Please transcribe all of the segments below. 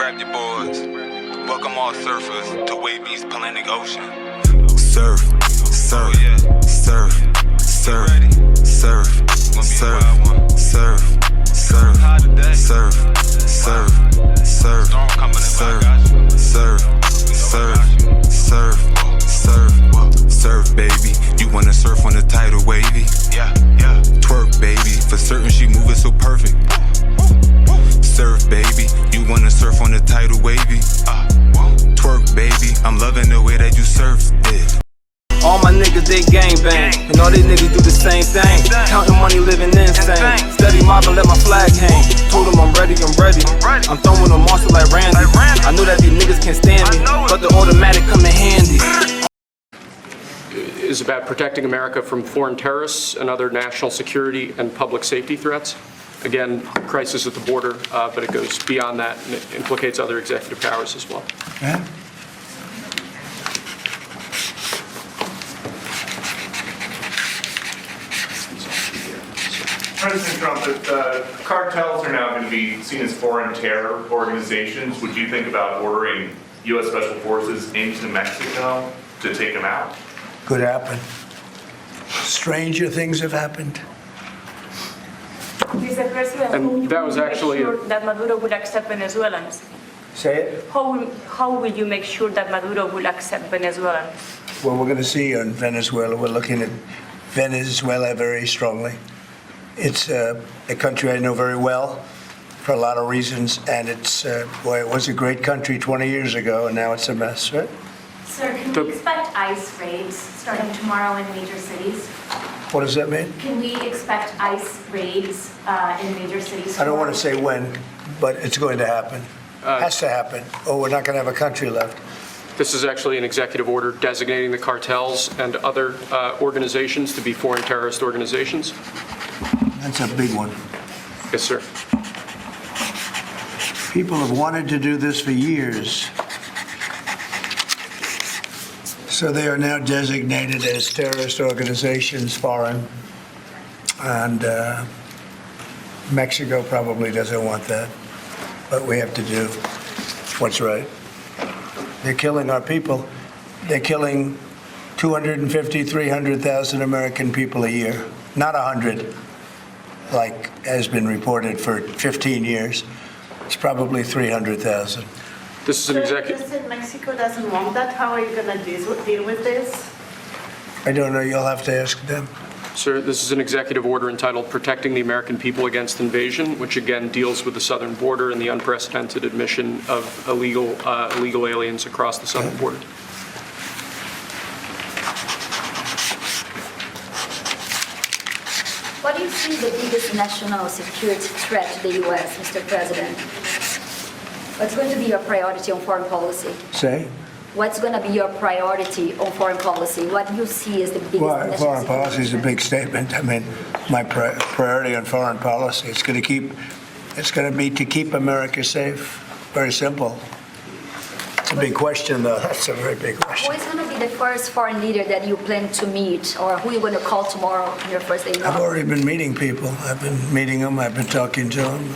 grab your boards. Welcome all surfers to Wavy's Atlantic Ocean. Surf, surf, surf, surf, surf, surf, surf, surf, surf, surf, surf, surf, surf, surf, surf, surf, baby. You wanna surf on the tidal wavy? Yeah, yeah. Twerk, baby. For certain, she moving so perfect. Surf, baby. You wanna surf on the tidal wavy? Twerk, baby. I'm loving the way that you surf it. All my niggas, they gangbang, and all these niggas do the same thing. Counting money, living insane. Steady mobbing, let my flag hang. Told them I'm ready, I'm ready. I'm throwing a monster like Randy. I know that these niggas can't stand me, but the automatic come in handy. Is about protecting America from foreign terrorists and other national security and public safety threats. Again, crisis at the border, but it goes beyond that and it implicates other executive powers as well. Yeah. President Trump, if cartels are now going to be seen as foreign terror organizations, would you think about ordering U.S. Special Forces into Mexico to take them out? Could happen. Stranger things have happened. Mr. President, And that was actually sure that Maduro would accept Venezuelans? Say it. How will you make sure that Maduro will accept Venezuelans? Well, we're going to see on Venezuela. We're looking at Venezuela very strongly. It's a country I know very well for a lot of reasons, and it's, boy, it was a great country 20 years ago, and now it's a mess, right? Sir, can we expect ICE raids starting tomorrow in major cities? What does that mean? Can we expect ICE raids in major cities? I don't want to say when, but it's going to happen. Has to happen, or we're not going to have a country left. This is actually an executive order designating the cartels and other organizations to be foreign terrorist organizations. That's a big one. Yes, sir. People have wanted to do this for years. So they are now designated as terrorist organizations, foreign, and Mexico probably doesn't want that, but we have to do what's right. They're killing our people. They're killing 250, 300,000 American people a year, not 100, like has been reported for 15 years. It's probably 300,000. This is an executive. President, Mexico doesn't want that. How are you going to deal with this? I don't know. You'll have to ask them. Sir, this is an executive order entitled Protecting the American People Against Invasion, which again deals with the southern border and the unprecedented admission of illegal aliens across the southern border. What do you see the biggest national security threat to the U.S., Mr. President? What's going to be your priority on foreign policy? Say? What's going to be your priority on foreign policy? What do you see as the biggest national Foreign security policy is a threat? big statement. I mean, my priority on foreign policy is going to be to keep America safe. Very simple. It's a big question, though. That's a very big question. Who is going to be the first foreign leader that you plan to meet, or who are you going to call tomorrow on your first day? I've already been meeting people. I've been meeting them. I've been talking to them.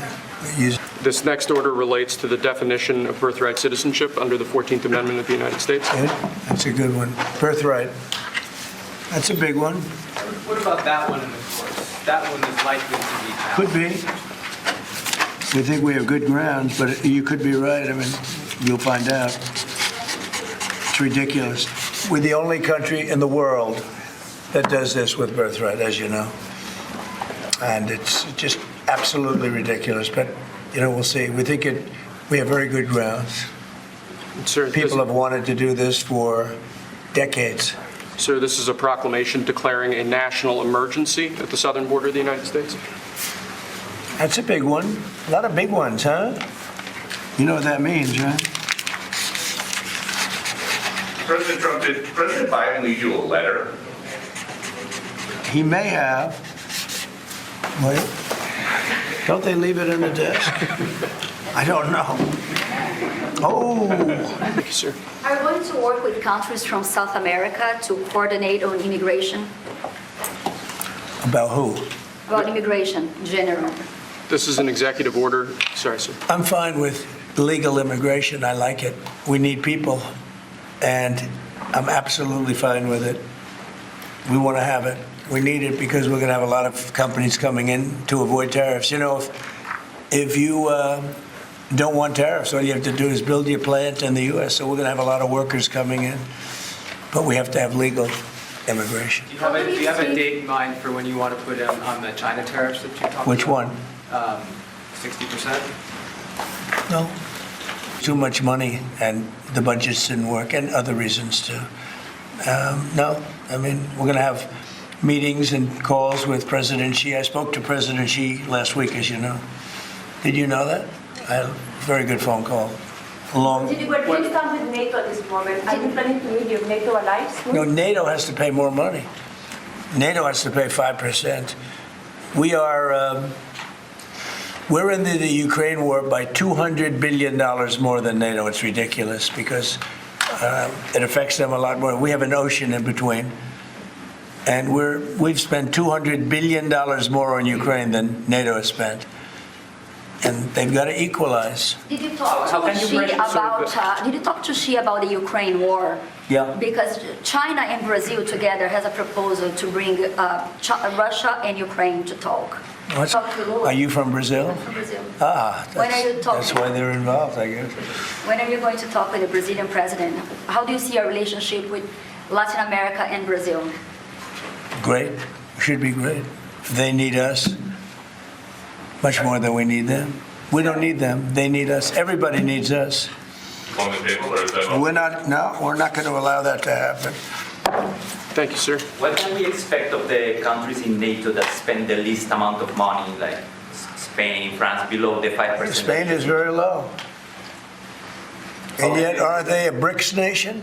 This next order relates to the definition of birthright citizenship under the 14th Amendment of the United States. That's a good one. Birthright. That's a big one. What about that one in the courts? That one is likely to be passed. Could be. We think we have good grounds, but you could be right. I mean, you'll find out. It's ridiculous. We're the only country in the world that does this with birthright, as you know. And it's just absolutely ridiculous. But, you know, we'll see. We think we have very good grounds. Sir, People have wanted to do this for decades. Sir, this is a proclamation declaring a national emergency at the southern border of the United States. That's a big one. A lot of big ones, huh? You know what that means, right? President Trump, did President Biden leave you a letter? He may have. Wait. Don't they leave it in the desk? I don't know. Oh. Thank you, sir. Are you going to work with countries from South America to coordinate on immigration? About who? About immigration in general. This is an executive order. Sorry, sir. I'm fine with legal immigration, I like it. We need people, and I'm absolutely fine with it. We want to have it. We need it because we're going to have a lot of companies coming in to avoid tariffs. You know, if you don't want tariffs, all you have to do is build your plant in the U.S. So we're going to have a lot of workers coming in, but we have to have legal immigration. Do you have a date in mind for when you want to put in on the China tariffs that you talked about? Which one? 60%? No. Too much money, and the budgets didn't work, and other reasons too. No, I mean, we're going to have meetings and calls with President Xi. I spoke to President Xi last week, as you know. Did you know that? I had a very good phone call. We're please stand with NATO at this moment. Are you planning to meet your NATO allies? No, NATO has to pay more money. NATO has to pay 5%. We're in the Ukraine war by $200 billion more than NATO. It's ridiculous because it affects them a lot more. We have an ocean in between. And we've spent $200 billion more on Ukraine than NATO has spent. And they've got to equalize. Did you talk to Xi about the Ukraine war? Yeah. Because China and Brazil together has a proposal to bring Russia and Ukraine to talk. Talk to Lula. Are you from Brazil? I'm from Brazil. When are you talking? That's why they're involved, I guess. When are you going to talk with the Brazilian president? How do you see our relationship with Latin America and Brazil? Great. Should be great. They need us much more than we need them. We don't need them. They need us. Everybody needs us. On the table, or is that? We're not going to allow that to happen. Thank you, sir. What can we expect of the countries in NATO that spend the least amount of money, like Spain, France, below the 5%? Spain is very low. And yet, are they a BRICS nation?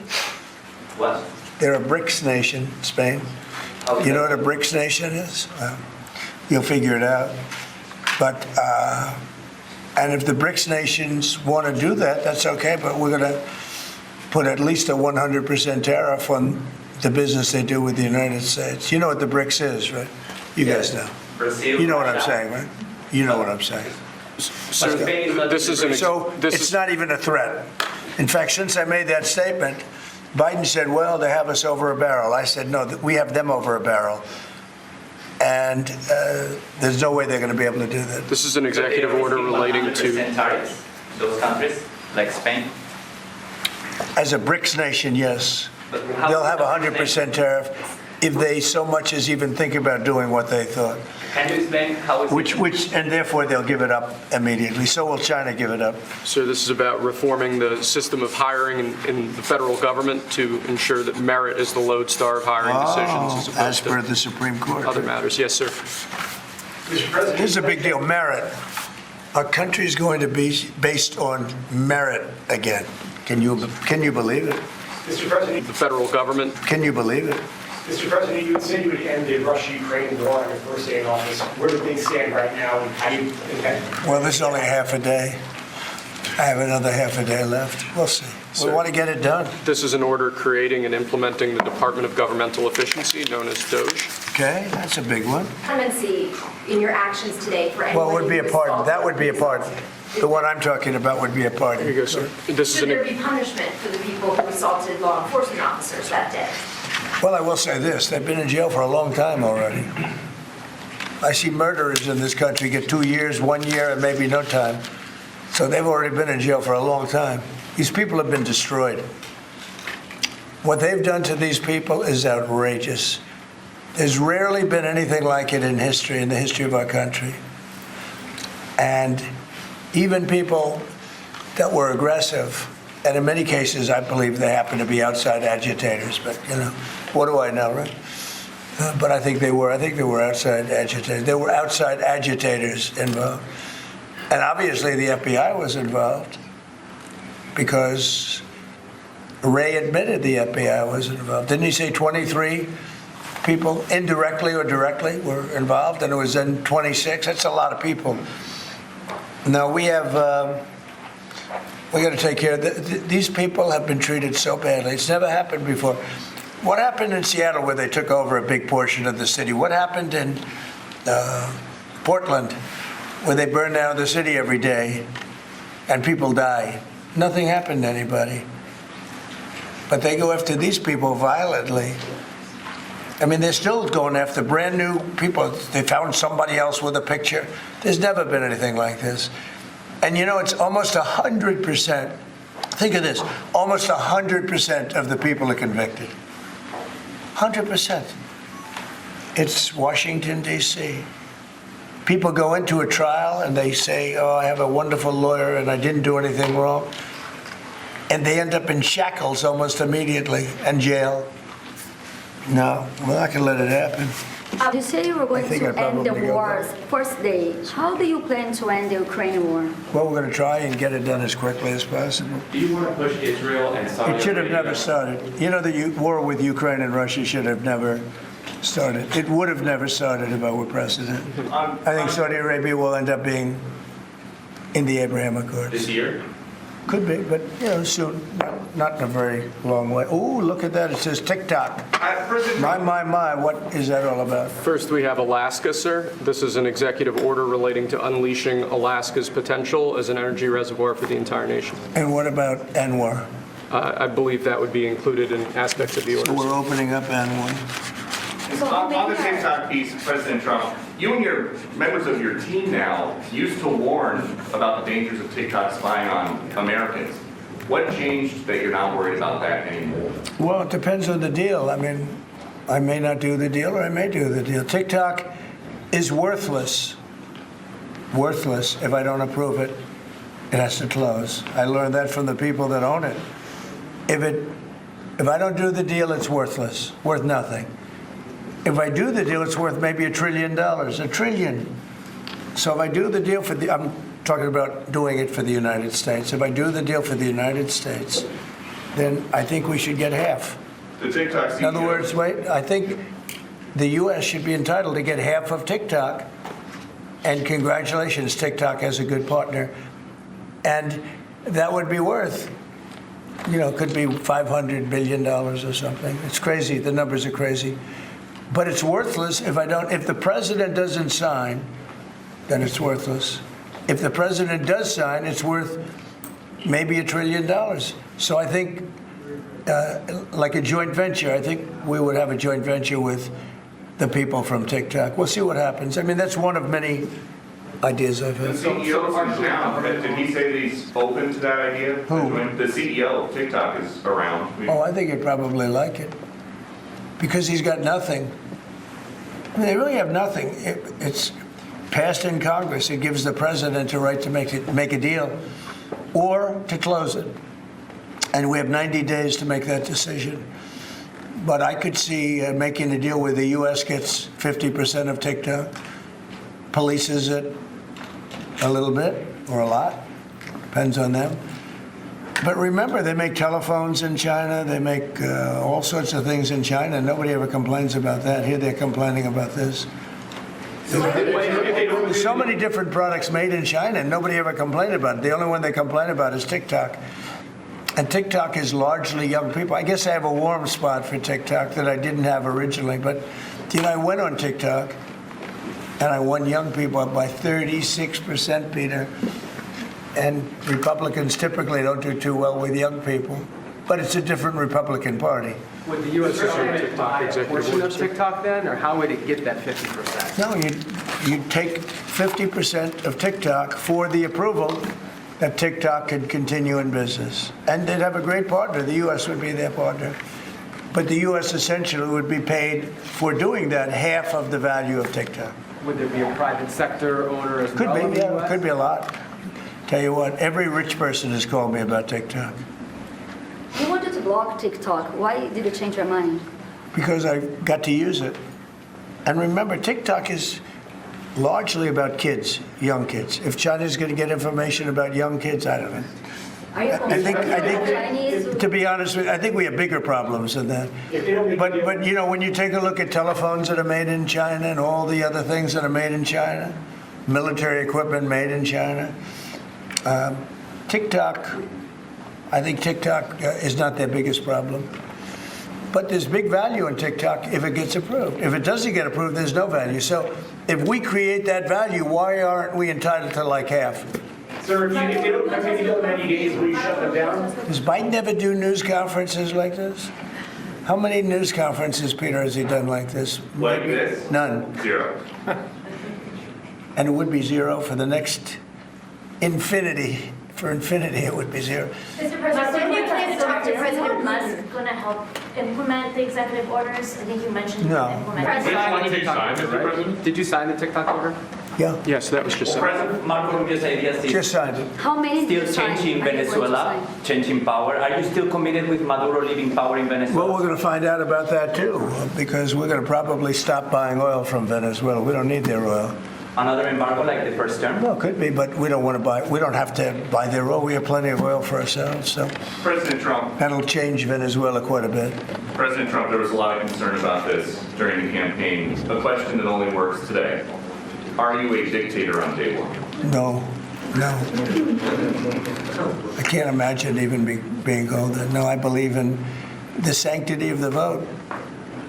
What? They're a BRICS nation, Spain. You know what a BRICS nation is? You'll figure it out. But, and if the BRICS nations want to do that, that's okay, but we're going to put at least a 100% tariff on the business they do with the United States. You know what the BRICS is, right? You guys know. Brazil, You know what I'm Russia. saying, right? You know what I'm saying. Sir, Spain is not this is an So it's not even a threat. In fact, since I made that statement, Biden said, well, they have us over a barrel. I said, no, we have them over a barrel. And there's no way they're going to be able to do that. This is an executive order relating to. 100% tariffs, those countries, like Spain? As a BRICS nation, yes. But how- They'll have a 100% tariff if they so much as even think about doing what they thought. Can you explain how is it? And therefore they'll give it up immediately. So will China give it up. So this is about reforming the system of hiring in the federal government to ensure that merit is the lodestar of hiring decisions as As opposed per to the Supreme Court. other matters. Yes, sir. This is a big deal. Merit. Our country is going to be based on merit again. Can you believe it? Mr. President, The federal government. Can you believe it? Mr. President, you had said you would end the Russia-Ukraine war on your first day in office. Where do things stand right now, and how do you intend? Well, this is only half a day. I have another half a day left. We'll see. We Sir. want to get it done. This is an order creating and implementing the Department of Governmental Efficiency, known as DOGE. Okay, that's a big one. Clemency in your actions today for Well, it anyone would be a who pardon. assaulted That would be a pardon. The one I'm talking about would be a pardon. Here you go, sir. This is Should there an. be punishment for the people who assaulted law enforcement officers that day? Well, I will say this. They've been in jail for a long time already. I see murderers in this country get 2 years, 1 year, and maybe no time. So they've already been in jail for a long time. These people have been destroyed. What they've done to these people is outrageous. There's rarely been anything like it in the history of our country. And even people that were aggressive, and in many cases, I believe they happen to be outside agitators, but, you know, what do I know, right? But I think they were outside agitators. There were outside agitators involved. And obviously the FBI was involved because Ray admitted the FBI was involved. Didn't he say 23 people indirectly or directly were involved? And it was then 26. That's a lot of people. Now we got to take care of these people have been treated so badly. It's never happened before. What happened in Seattle where they took over a big portion of the city? What happened in Portland where they burned down the city every day? and people die. Nothing happened to anybody. But they go after these people violently. I mean, they're still going after brand new people. They found somebody else with a picture. There's never been anything like this. And you know, it's almost 100%. Think of this, almost 100% of the people are convicted. 100%. It's Washington, D.C. People go into a trial and they say, oh, I have a wonderful lawyer and I didn't do anything wrong. And they end up in shackles almost immediately and jail. No, we're not going to let it happen. You say you were going I think to I end the probably go war's first day. How do you plan to end the Ukrainian war? Well, we're going to try and get it done as quickly as possible. Do you want to push Israel and Saudi It should have Arabia? never started. You know, the war with Ukraine and Russia should have never started. It would have never started if I were president. I think Saudi Arabia will end up being in the Abraham Accords. This year? Could be, but, you know, soon. Not in a very long way. Ooh, look at that. It says TikTok. My, what is that all about? First, we have Alaska, sir. This is an executive order relating to unleashing Alaska's potential as an energy reservoir for the entire nation. And what about Anwar? I believe that would be included in aspects of the So order. we're opening up Anwar. On the TikTok piece, President Trump, you and your members of your team now used to warn about the dangers of TikTok spying on Americans. What changed that you're not worried about that anymore? Well, it depends on the deal. I mean, I may not do the deal or I may do the deal. TikTok is worthless. Worthless if I don't approve it. It has to close. I learned that from the people that own it. If I don't do the deal, it's worthless, worth nothing. If I do the deal, it's worth maybe $1 trillion, $1 trillion. So if I do the deal I'm talking about doing it for the United States. If I do the deal for the United States, then I think we should get half. The TikTok CEO. In other words, I think the U.S. should be entitled to get half of TikTok. And congratulations, TikTok has a good partner. And that would be worth, could be $500 billion or something. It's crazy. The numbers are crazy. But it's worthless if the president doesn't sign, then it's worthless. If the president does sign, it's worth maybe $1 trillion. So I think, like a joint venture, I think we would have a joint venture with the people from TikTok. We'll see what happens. I mean, that's one of many ideas I've The had. CEO is now. Did he say that he's open to that idea? Who? The CEO of TikTok is around. Oh, I think he'd probably like it. Because he's got nothing. I mean, they really have nothing. It's passed in Congress. It gives the president a right to make a deal or to close it. And we have 90 days to make that decision. But I could see making a deal where the U.S. gets 50% of TikTok, polices it a little bit or a lot, depends on them. But remember, they make telephones in China. They make all sorts of things in China. Nobody ever complains about that. Here they're complaining about this. There's so many different products made in China, and nobody ever complained about it. The only one they complain about is TikTok. And TikTok is largely young people. I guess I have a warm spot for TikTok that I didn't have originally. But, I went on TikTok, and I won young people up by 36%, Peter. And Republicans typically don't do too well with young people. But it's a different Republican Party. Would the U.S. government buy a portion of TikTok then, or how would it get that 50%? No, you'd take 50% of TikTok for the approval that TikTok could continue in business. And they'd have a great partner. The U.S. would be their partner. But the U.S. essentially would be paid for doing that half of the value of TikTok. Would there be a private sector owner as Could well in be, the yeah, U.S.? could be a lot. Tell you what, every rich person has called me about TikTok. You wanted to block TikTok. Why did you change your mind? Because I got to use it. And remember, TikTok is largely about kids, young kids. If China's going to get information about young kids, I don't know. Are you I think, Chinese? to be honest with you, I think we have bigger problems than that. But when you take a look at telephones that are made in China and all the other things that are made in China, military equipment made in China, TikTok, I think TikTok is not their biggest problem. But there's big value in TikTok if it gets approved. If it doesn't get approved, there's no value. So if we create that value, why aren't we entitled to like half? Sir, if they don't take the other 90 days, will you shut them down? Does Biden ever do news conferences like this? How many news conferences, Peter, has he done like this? Like this? None. 0. And it would be 0 for the next infinity. For infinity, it would be 0. Mr. President, didn't you plan to talk to President Musk going to help implement the executive orders? I think you mentioned No. implement. Did you sign the TikTok order? Yeah, Yes, that was just said. President Marco Rubio's ideas is just signed it. How many did still you sign? changing Are you going to Venezuela, sign? changing power. Are you still committed with Maduro leaving power in Well, Venezuela? we're going to find out about that too, because we're going to probably stop buying oil from Venezuela. We don't need their oil. Another embargo like the first term? Well, it could be, but we don't want to buy. We don't have to buy their oil. We have plenty of oil for ourselves, so President Trump, that'll change Venezuela quite a bit. President Trump, there was a lot of concern about this during the campaign. A question that only works today. Are you a dictator on day one? No. I can't imagine even being called that. No, I believe in the sanctity of the vote.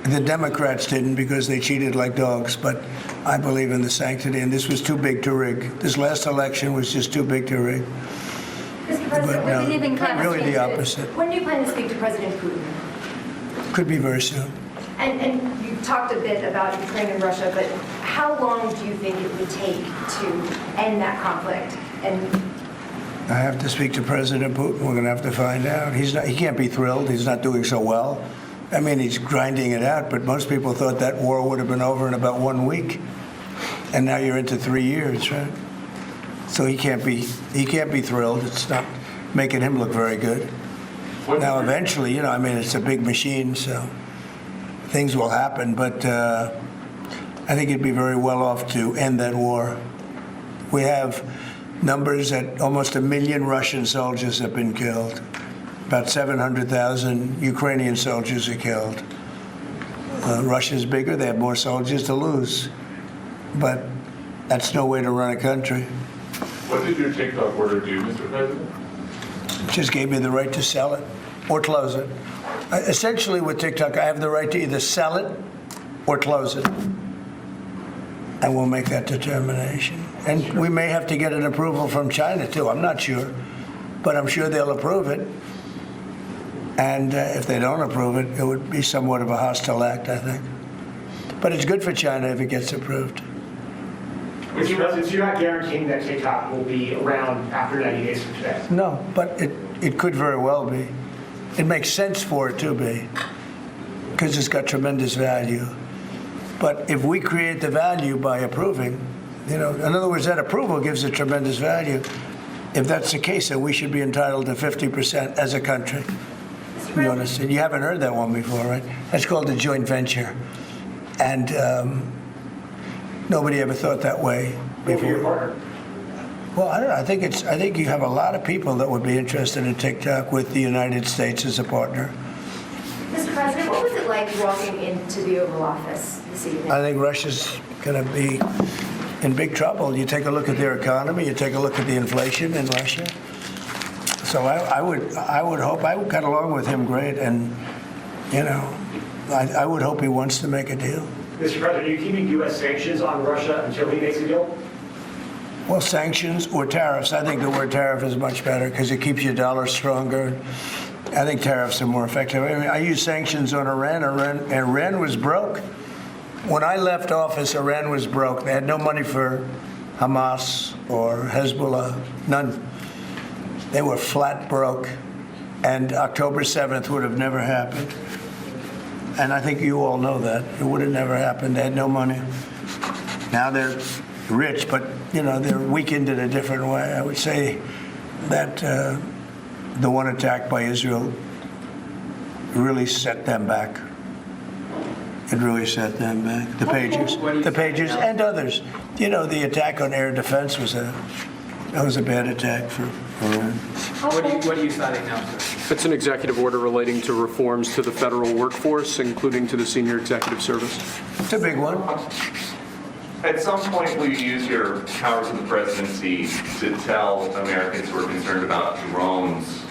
The Democrats didn't because they cheated like dogs, but I believe in the sanctity, and this was too big to rig. This last election was just too big to rig. Mr. But President, no, we live in climate really change. the opposite. when do you plan to speak to President Putin? Could be very soon. And you talked a bit about Ukraine and Russia, but how long do you think it would take to end that conflict? And I have to speak to President Putin. We're going to have to find out. He can't be thrilled. He's not doing so well. I mean, he's grinding it out, but most people thought that war would have been over in about 1 week. And now you're into 3 years, right? So he can't be thrilled. It's not making him look very good. Now, eventually, I mean, it's a big machine, so things will happen, but I think it'd be very well off to end that war. We have numbers that almost 1 million Russian soldiers have been killed. About 700,000 Ukrainian soldiers are killed. Russia's bigger, they have more soldiers to lose. But that's no way to run a country. What did your TikTok order do, Mr. President? It just gave me the right to sell it or close it. Essentially with TikTok, I have the right to either sell it or close it. And we'll make that determination. And we may have to get an approval from China too, I'm not sure. But I'm sure they'll approve it. And if they don't approve it, it would be somewhat of a hostile act, I think. But it's good for China if it gets approved. Mr. President, so you're not guaranteeing that TikTok will be around after 90 days from today? No, but it could very well be. It makes sense for it to be, because it's got tremendous value. But if we create the value by approving, in other words, that approval gives it tremendous value. If that's the case, then we should be entitled to 50% as a country. You understand? You haven't heard that one before, right? That's called a joint venture. And nobody ever thought that way before. Your partner? Well, I don't know. I think you have a lot of people that would be interested in TikTok with the United States as a partner. Mr. President, what was it like walking into the Oval Office this evening? I think Russia's going to be in big trouble. You take a look at their economy, you take a look at the inflation in Russia. So I would hope, I got along with him great, and, I would hope he wants to make a deal. Mr. President, are you keeping U.S. sanctions on Russia until he makes a deal? Well, sanctions or tariffs. I think the word tariff is much better because it keeps your dollar stronger. I think tariffs are more effective. I mean, I use sanctions on Iran. Iran was broke. When I left office, Iran was broke. They had no money for Hamas or Hezbollah, none. They were flat broke. And October 7th would have never happened. And I think you all know that. It would have never happened. They had no money. Now they're rich, but, they're weakened in a different way. I would say that the one attack by Israel really set them back. It really set them back. The Pagers and others. The attack on air defense was a bad attack for Iran. What are you signing now, sir? It's an executive order relating to reforms to the federal workforce, including to the senior executive service. It's a big one. At some point, will you use your powers of the presidency to tell Americans who are concerned about drones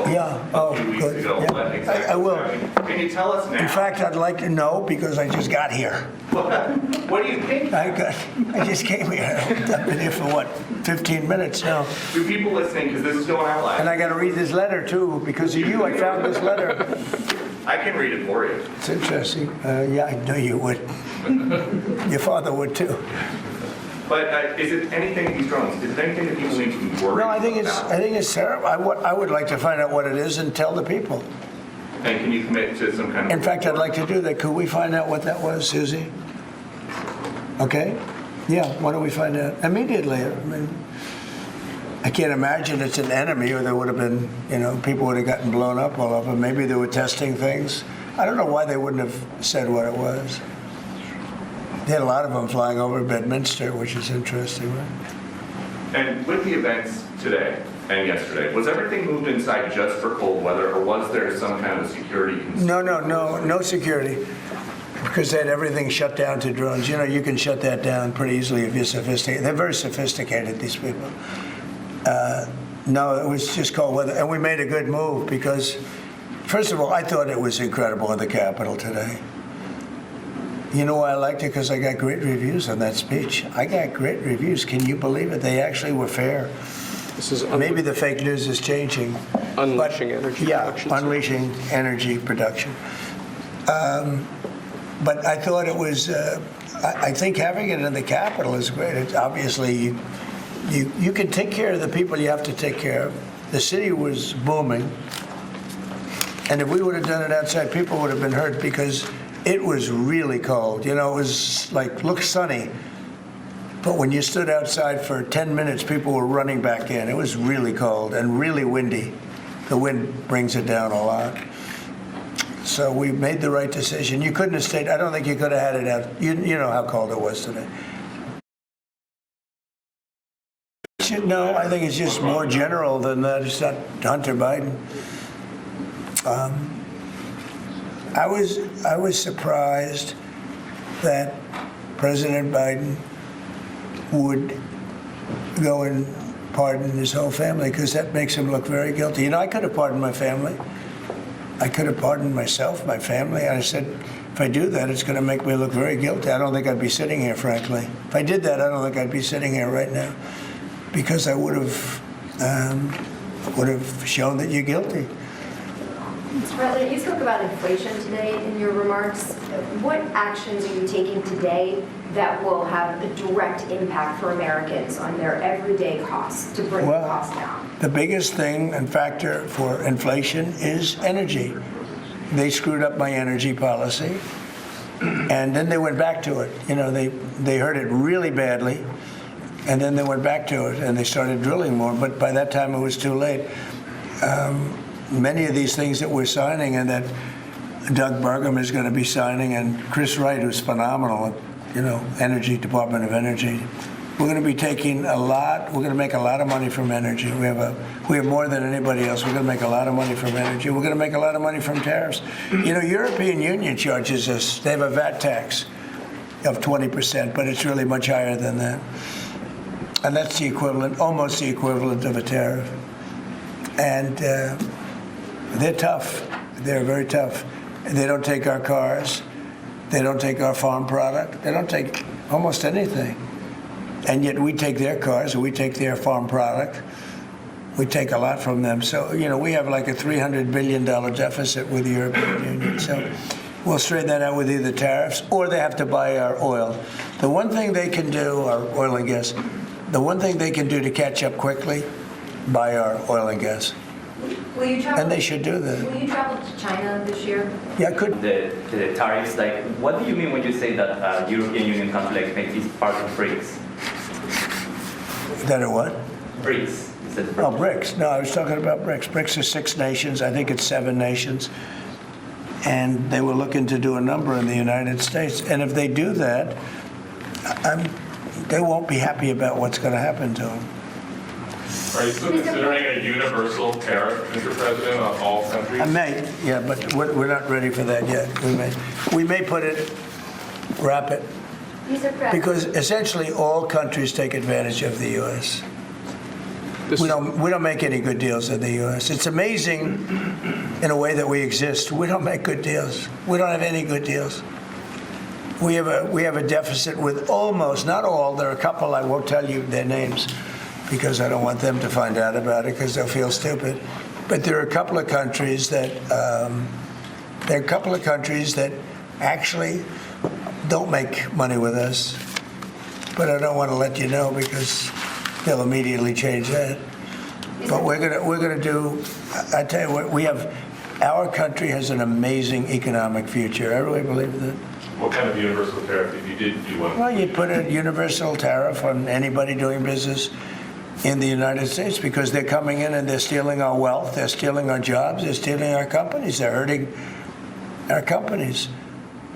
a few weeks good. ago. Yeah. What exactly I will. was happening. Can you tell us now? In fact, I'd like to know because I just got here. What do you think? I just came here. I've been here for what, 15 minutes now. Do people listening, because this is going out live. And I got to read this letter too. Because of you, I found this letter. I can read it for you. It's interesting. Yeah, I knew you would. Your father would too. But is it anything, these drones, is it anything that people need to be worried No, I think about? it's terrible. I would like to find out what it is and tell the people. And can you commit to some kind of... In fact, I'd like to do that. Could we find out what that was, Susie? Okay? Yeah, why don't we find out immediately? I mean, I can't imagine it's an enemy or there would have been, people would have gotten blown up all over. Maybe they were testing things. I don't know why they wouldn't have said what it was. They had a lot of them flying over Bedminster, which is interesting, right? And with the events today and yesterday, was everything moved inside just for cold weather, or was there some kind of security concern? No security. Because they had everything shut down to drones. You can shut that down pretty easily if you're sophisticated. They're very sophisticated, these people. No, it was just cold weather. And we made a good move because, first of all, I thought it was incredible in the Capitol today. You know why I liked it? Because I got great reviews on that speech. I got great reviews. Can you believe it? They actually were fair. This is Maybe the fake news is changing. unleashing energy production. Yeah, unleashing energy production. But I thought it was, I think having it in the Capitol is great. It's obviously, you can take care of the people you have to take care of. The city was booming. And if we would have done it outside, people would have been hurt because it was really cold. It was like, look sunny. But when you stood outside for 10 minutes, people were running back in. It was really cold and really windy. The wind brings it down a lot. So we made the right decision. You couldn't have stayed. I don't think you could have had it out. You know how cold it was today. No, I think it's just more general than that. It's not Hunter Biden. I was surprised that President Biden would go and pardon his whole family because that makes him look very guilty. I could have pardoned my family. I could have pardoned myself, my family. And I said, if I do that, it's going to make me look very guilty. I don't think I'd be sitting here, frankly. If I did that, I don't think I'd be sitting here right now because I would have shown that you're guilty. Mr. President, you spoke about inflation today in your remarks. What actions are you taking today that will have a direct impact for Americans on their everyday costs to bring the costs down? The biggest thing and factor for inflation is energy. They screwed up my energy policy, and then they went back to it. They heard it really badly, and then they went back to it, and they started drilling more. But by that time, it was too late. Many of these things that we're signing and that Doug Burgum is going to be signing and Chris Wright, who's phenomenal at, Department of Energy, we're going to be taking a lot, we're going to make a lot of money from energy. We have more than anybody else. We're going to make a lot of money from energy. We're going to make a lot of money from tariffs. European Union charges us, they have a VAT tax of 20%, but it's really much higher than that. And that's the equivalent, almost the equivalent of a tariff. And they're tough. They're very tough. They don't take our cars. They don't take our farm product. They don't take almost anything. And yet we take their cars, we take their farm product. We take a lot from them. So, we have like a $300 billion deficit with the European Union. So we'll straighten that out with either tariffs or they have to buy our oil. The one thing they can do, our oil and gas, the one thing they can do to catch up quickly, buy our oil and gas. Will you travel? And they should do that. Will you travel to China this year? Yeah, I could. The tariffs, what do you mean when you say that European Union country make this part of BRICS? That are what? BRICS. Oh, BRICS. No, I was talking about BRICS. BRICS are 6 nations. I think it's 7 nations. And they were looking to do a number in the United States. And if they do that, they won't be happy about what's going to happen to them. Are you still considering a universal tariff, Mr. President, on all countries? I may, yeah, but we're not ready for that yet. We may wrap it, because essentially all countries take advantage of the U.S. We don't make any good deals in the U.S. It's amazing in a way that we exist. We don't make good deals. We don't have any good deals. We have a deficit with almost, not all, there are a couple, I won't tell you their names because I don't want them to find out about it because they'll feel stupid. But there are a couple of countries that actually don't make money with us. But I don't want to let you know because they'll immediately change that. But we're gonna do. I tell you what, our country has an amazing economic future. I really believe that. What kind of universal tariff if you did do one? Well, you put a universal tariff on anybody doing business in the United States because they're coming in and they're stealing our wealth, they're stealing our jobs, they're stealing our companies, they're hurting our companies.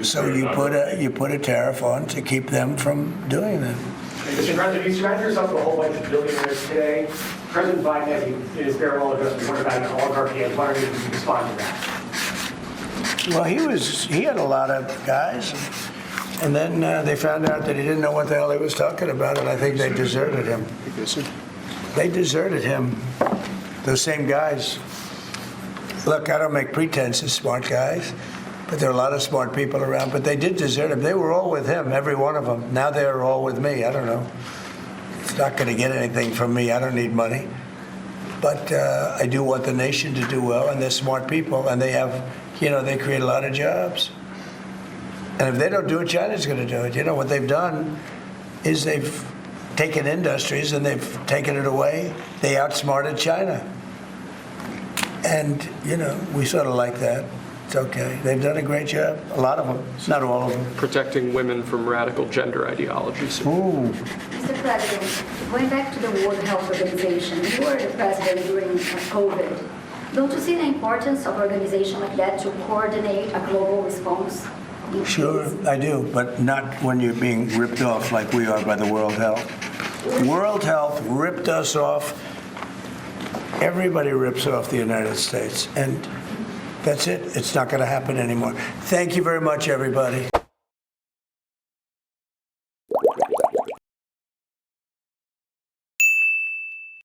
So you put a tariff on to keep them from doing that. Mr. President, you surround yourself with a whole bunch of billionaires today. President Biden, in his farewell address, was wondering about an oligarchy. I was wondering if you could respond to that. Well, he had a lot of guys, and then they found out that he didn't know what the hell he was talking about, and I think they deserted him. They deserted him, those same guys. Look, I don't make pretense of smart guys, but there are a lot of smart people around, but they did desert him. They were all with him, every one of them. Now they're all with me. I don't know. It's not going to get anything from me. I don't need money. But I do want the nation to do well, and they're smart people, and they have, they create a lot of jobs. And if they don't do it, China's going to do it. What they've done is they've taken industries and they've taken it away. They outsmarted China. And, we sort of like that. It's okay. They've done a great job. A lot of them. Not all of them. Protecting women from radical gender ideologies. Ooh. Mr. President, going back to the World Health Organization, you were the president during COVID. Don't you see the importance of an organization like that to coordinate a global response? Sure, I do, but not when you're being ripped off like we are by the World Health. World Health ripped us off. Everybody rips off the United States, and that's it. It's not going to happen anymore. Thank you very much, everybody.